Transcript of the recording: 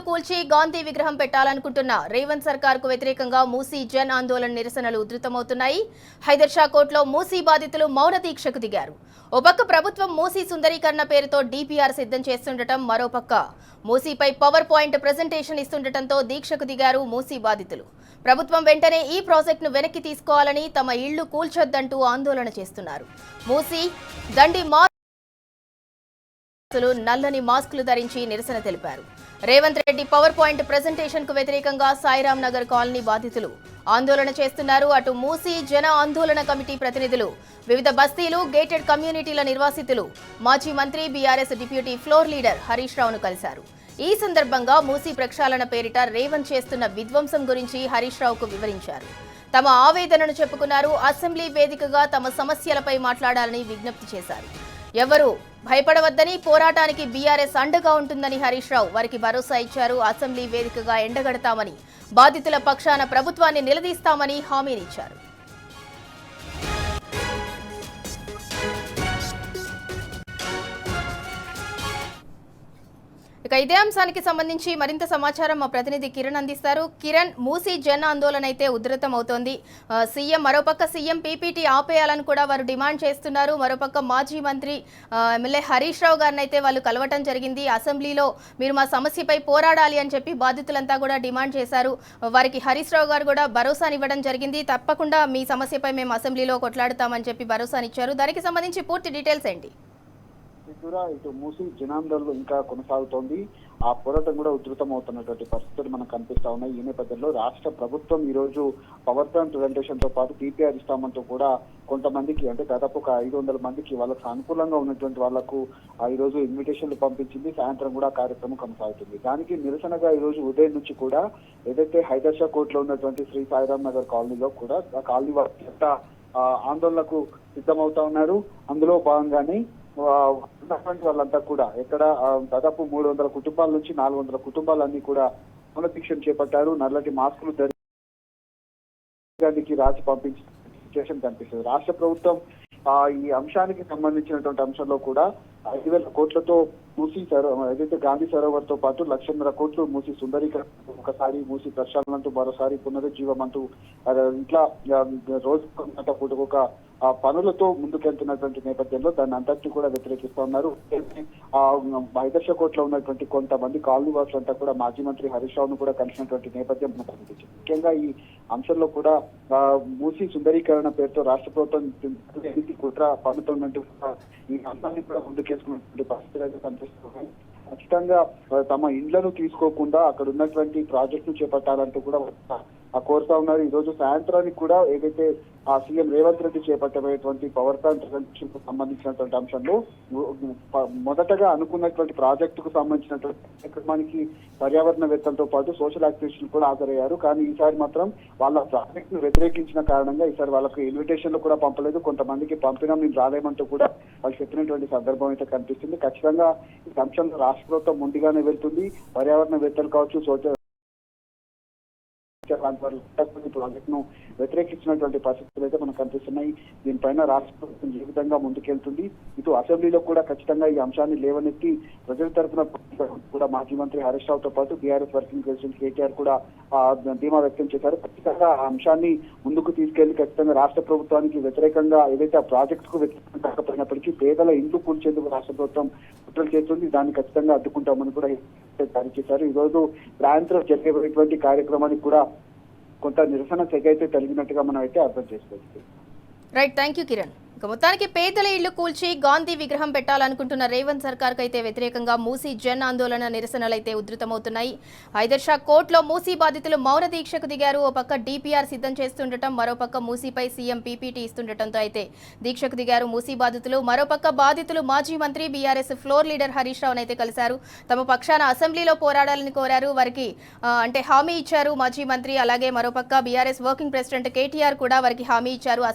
కూల్చి గాంధీ విగ్రహం పెట్టాలనుకుంటున్న రేవంత్ సర్కార్కు వ్యతిరేకంగా మూసీ జన్ ఆందోళన నిరసనలు ఉధృతమవుతున్నాయి. హైదర్ షా కోర్టులో మూసీ బాధితులు మౌన దీక్షకు దిగారు. ఓ పక్క ప్రభుత్వం మూసీ సుందరీకరణ పేరుతో డిపిఆర్ సిద్ధం చేస్తుండటం, మరోపక్క మూసీపై పవర్ పాయింట్ ప్రెజెంటేషన్ ఇస్తుండటంతో దీక్షకు దిగారు మూసీ బాధితులు. ప్రభుత్వం వెంటనే ఈ ప్రాజెక్టును వెనక్కి తీసుకోవాలని, తమ ఇళ్లు కూల్చొద్దంటూ ఆందోళన చేస్తున్నారు. మూసీ దండి నల్లని మాస్కులు ధరించి నిరసన తెలిపారు. Revanth Reddy power point presentation కు వ్యతిరేకంగా సాయిరాం నగర్ కాలనీ బాధితులు ఆందోళన చేస్తున్నారు. అటు మూసీ జన ఆందోళన కమిటీ ప్రతినిధులు, వివిధ బస్తీలు, గేటెడ్ కమ్యూనిటీల నిర్వాసితులు మాజీ మంత్రి BRS deputy floor leader Harish రావును కలిశారు. ఈ సందర్భంగా మూసీ ప్రక్షాళన పేరిట రేవంత్ చేస్తున్న విధ్వంసం గురించి హరీష్ రావుకు వివరించారు. తమ ఆవేదనను చెప్పుకున్నారు. అసెంబ్లీ వేదికగా తమ సమస్యలపై మాట్లాడాలని విజ్ఞప్తి చేశారు. ఎవరు భయపడవద్దని, పోరాటానికి బీఆర్ఎస్ అండగా ఉంటుందని హరీష్ రావు వారికి భరోసా ఇచ్చారు. అసెంబ్లీ వేదికగా ఎండగడతామని, బాధితుల పక్షాన ప్రభుత్వాన్ని నిలదీస్తామని హామీనిచ్చారు. ఇక ఇదే అంశానికి సంబంధించి మరింత సమాచారం మా ప్రతినిధి కిరణ్ అందిస్తారు. కిరణ్, మూసీ జన్ ఆందోళన అయితే ఉధృతం అవుతోంది. మరోపక్క సీఎం పీపీటీ ఆపేయాలని కూడా వారు డిమాండ్ చేస్తున్నారు. మరోపక్క మాజీ మంత్రి ఎమ్మెల్యే హరీష్ రావు గారిని అయితే వాళ్ళు కలవటం జరిగింది. అసెంబ్లీలో మీరు మా సమస్యపై పోరాడాలి అని చెప్పి బాధితులంతా కూడా డిమాండ్ చేశారు. వారికి హరీష్ రావు గారు కూడా భరోసానివ్వడం జరిగింది. తప్పకుండా మీ సమస్యపై మేము అసెంబ్లీలో కొట్లాడుతామని చెప్పి భరోసానిచ్చారు. దానికి సంబంధించి పూర్తి డీటెయిల్స్ ఏంటి? ఇటు మూసీ జనాందోళన ఇంకా కొనసాగుతోంది. ఆ పోరాటం కూడా ఉధృతం అవుతున్నటువంటి పరిస్థితులు మనకు కనిపిస్తా ఉన్నాయి. ఈ నేపథ్యంలో రాష్ట్ర ప్రభుత్వం ఈ రోజు పవర్ ప్లాంట్ ప్రెజెంటేషన్ తో పాటు డిపిఆర్ ఇస్తామంటూ కూడా కొంతమందికి, అంటే దాదాపు ఒక 500 మందికి వాళ్ళకు అనుకూలంగా ఉన్నటువంటి వాళ్లకు ఈ రోజు ఇన్విటేషన్లు పంపించింది. సాయంత్రం కూడా కార్యక్రమం కొనసాగుతుంది. దానికి నిరసనగా ఈ రోజు ఉదయం నుంచి కూడా ఏదైతే హైదర్ షా కోర్టులో ఉన్నటువంటి శ్రీ సాయిరాం నగర్ కాలనీలో కూడా ఆ కాలనీ వారు ఆందోళనకు సిద్ధమవుతా ఉన్నారు. అందులో భాగంగానే ఉన్నటువంటి వాళ్ళంతా కూడా ఎక్కడ దాదాపు 300 కుటుంబాల నుంచి 400 కుటుంబాలన్నీ కూడా మౌన దీక్షను చేపట్టారు. నల్లటి మాస్కులు ధరించి రాసి పంపించిన సిచ్యువేషన్ కనిపిస్తుంది. రాష్ట్ర ప్రభుత్వం ఈ అంశానికి సంబంధించినటువంటి అంశంలో కూడా 5,000 కోట్లతో మూసీ ఏదైతే గాంధీ సరోవర్ తో పాటు 1,00,000 కోట్లు మూసీ సుందరీకరణ, ఒకసారి మూసీ ప్రక్షాళన అంటూ, మరోసారి పునరుజ్జీవం అంటూ ఇట్లా రోజు ఒక పనులతో ముందుకెళ్తున్నటువంటి నేపథ్యంలో దాన్ని అంతటి కూడా వ్యతిరేకిస్తా ఉన్నారు. హైదర్ షా కోర్టులో ఉన్నటువంటి కొంతమంది కాలనీ వాసులంతా కూడా మాజీ మంత్రి హరీష్ రావును కూడా కలిసినటువంటి నేపథ్యం మనకు కనిపించింది. ముఖ్యంగా ఈ అంశంలో కూడా మూసీ సుందరీకరణ పేరుతో రాష్ట్ర ప్రభుత్వం కుట్ర పన్నుతున్నట్టు ఈ అంశాన్ని కూడా ముందుకేసుకున్నటువంటి పరిస్థితులు అయితే కనిపిస్తున్నాయి. ఖచ్చితంగా తమ ఇండ్లను తీసుకోకుండా అక్కడ ఉన్నటువంటి ప్రాజెక్టును చేపట్టాలంటూ కూడా కోరుతా ఉన్నారు. ఈ రోజు సాయంత్రానికి కూడా ఏదైతే సీఎం రేవంత్ రెడ్డి చేపట్టబోయేటువంటి పవర్ ప్లాంట్ ప్రెజెంటేషన్ కు సంబంధించినటువంటి అంశంలో మొదటగా అనుకున్నటువంటి ప్రాజెక్టుకు సంబంధించినటువంటి కార్యక్రమానికి పర్యావరణవేత్తలతో పాటు సోషల్ యాక్టివిస్టులు కూడా హాజరయ్యారు. కానీ ఈసారి మాత్రం వాళ్ళ ప్రాజెక్ట్ ను వ్యతిరేకించిన కారణంగా ఈసారి వాళ్ళకు ఇన్విటేషన్లు కూడా పంపలేదు. కొంతమందికి పంపినా మేము రాలేమంటూ కూడా వాళ్ళు చెప్పినటువంటి సందర్భం అయితే కనిపిస్తుంది. ఖచ్చితంగా ఈ అంశంలో రాష్ట్ర ప్రభుత్వం ముందుగానే వెళ్తుంది. పర్యావరణవేత్తలు కావచ్చు, సోషల్ ప్రాజెక్ట్ ను వ్యతిరేకించినటువంటి పరిస్థితులు అయితే మనకు కనిపిస్తున్నాయి. దీనిపైన రాష్ట్ర ప్రభుత్వం ఏ విధంగా ముందుకెళ్తుంది, ఇటు అసెంబ్లీలో కూడా ఖచ్చితంగా ఈ అంశాన్ని లేవనెత్తి ప్రజల తరఫున కూడా మాజీ మంత్రి హరీష్ రావుతో పాటు బీఆర్ఎస్ వర్కింగ్ ప్రెసిడెంట్ కేటీఆర్ కూడా ధీమా వ్యక్తం చేశారు. ఖచ్చితంగా ఆ అంశాన్ని ముందుకు తీసుకెళ్లి ఖచ్చితంగా రాష్ట్ర ప్రభుత్వానికి వ్యతిరేకంగా ఏదైతే ఆ ప్రాజెక్ట్ కు వ్యతిరేకంగా కాకపోయినప్పటికీ పేదల ఇండ్లు కూల్చేందుకు రాష్ట్ర ప్రభుత్వం కుట్రలు చేస్తుంది. దాన్ని ఖచ్చితంగా అడ్డుకుంటామని కూడా జారీ చేశారు. ఈ రోజు సాయంత్రం జరిగేటువంటి కార్యక్రమానికి కూడా కొంత నిరసన సెగ అయితే కలిగినట్టుగా మనం అయితే అర్థం చేసుకోవచ్చు. Right, thank you Kiran. మొత్తానికి పేదల ఇళ్లు కూల్చి గాంధీ విగ్రహం పెట్టాలనుకుంటున్న రేవంత్ సర్కార్ అయితే వ్యతిరేకంగా మూసీ జన్ ఆందోళన నిరసనలు అయితే ఉధృతమవుతున్నాయి. హైదర్ షా కోర్టులో మూసీ బాధితులు మౌన దీక్షకు దిగారు. ఓ పక్క డిపిఆర్ సిద్ధం చేస్తుండటం, మరోపక్క మూసీపై సీఎం పీపీటీ ఇస్తుండటంతో అయితే దీక్షకు దిగారు మూసీ బాధితులు. మరోపక్క బాధితులు మాజీ మంత్రి బీఆర్ఎస్ ఫ్లోర్ లీడర్ హరీష్ రావును అయితే కలిశారు. తమ పక్షాన అసెంబ్లీలో పోరాడాలని కోరారు. వారికి హామీ ఇచ్చారు మాజీ మంత్రి. అలాగే మరోపక్క బీఆర్ఎస్ వర్కింగ్ ప్రెసిడెంట్ కేటీఆర్ కూడా వారికి హామీ ఇచ్చారు.